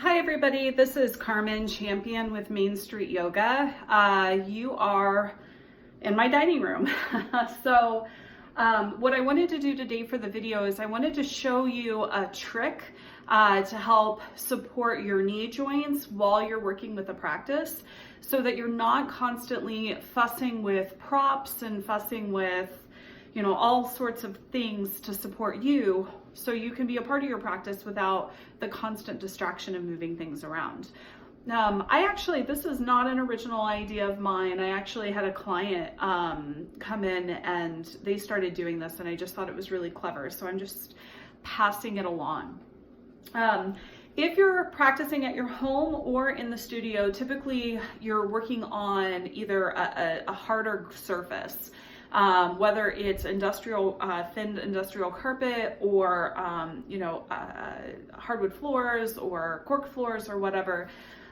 Hi everybody, this is Carmen, champion with Main Street Yoga. You are in my dining room. So what I wanted to do today for the video is I wanted to show you a trick to help support your knee joints while you're working with the practice so that you're not constantly fussing with props and fussing with all sorts of things to support you so you can be a part of your practice without the constant distraction of moving things around. This is not an original idea of mine. I actually had a client come in and they started doing this and I just thought it was really clever. So I'm just passing it along. If you're practicing at your home or in the studio, typically you're working on either a harder surface. Whether it's industrial, thin industrial carpet or, hardwood floors or cork floors or whatever,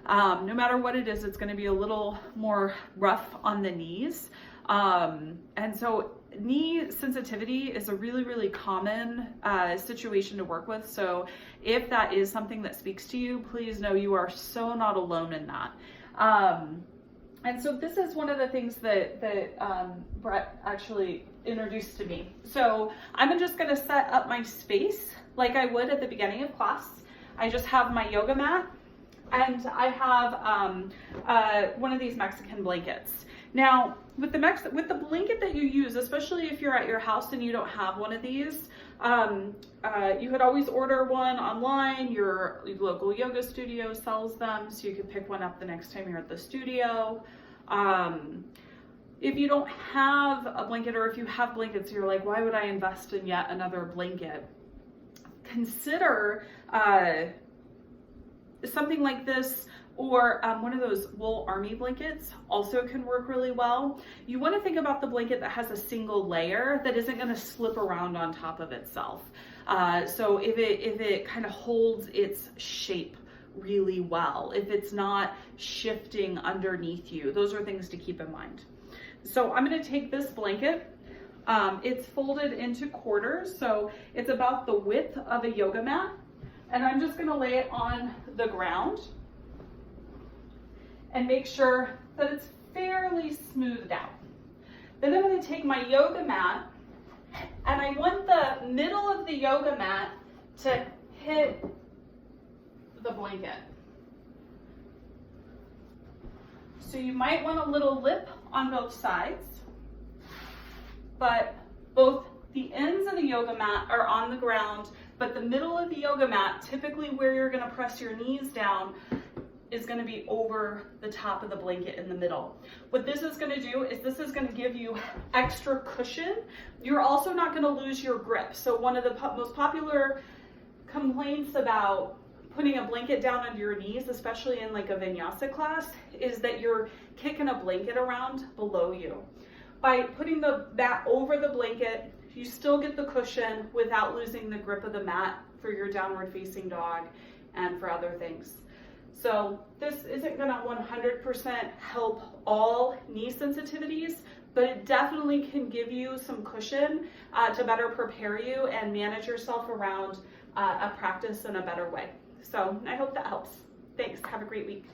no matter what it is, it's going to be a little more rough on the knees. And so knee sensitivity is a really, really common situation to work with. So if that is something that speaks to you, please know you are so not alone in that. And so this is one of the things that Brett actually introduced to me. So I'm just gonna set up my space like I would at the beginning of class. I just have my yoga mat and I have one of these Mexican blankets. Now with the blanket that you use, especially if you're at your house and you don't have one of these, you could always order one online. Your local yoga studio sells them, so you can pick one up the next time you're at the studio. If you don't have a blanket, or if you have blankets, you're like, why would I invest in yet another blanket? Consider something like this, or one of those wool army blankets also can work really well. You want to think about the blanket that has a single layer that isn't going to slip around on top of itself. So if it kind of holds its shape really well, if it's not shifting underneath you, those are things to keep in mind. So I'm going to take this blanket. It's folded into quarters, so it's about the width of a yoga mat, and I'm just going to lay it on the ground and make sure that it's fairly smoothed out. Then I'm going to take my yoga mat and I want the middle of the yoga mat to hit the blanket. So you might want a little lip on both sides, but both the ends of the yoga mat are on the ground, but the middle of the yoga mat, typically where you're going to press your knees down, is going to be over the top of the blanket in the middle. What this is going to do is this is going to give you extra cushion. You're also not going to lose your grip. So one of the most popular complaints about putting a blanket down under your knees, especially in like a vinyasa class, is that you're kicking a blanket around below you. By putting that over the blanket, you still get the cushion without losing the grip of the mat for your downward facing dog and for other things. So this isn't going to 100% help all knee sensitivities, but it definitely can give you some cushion to better prepare you and manage yourself around a practice in a better way. So I hope that helps. Thanks. Have a great week.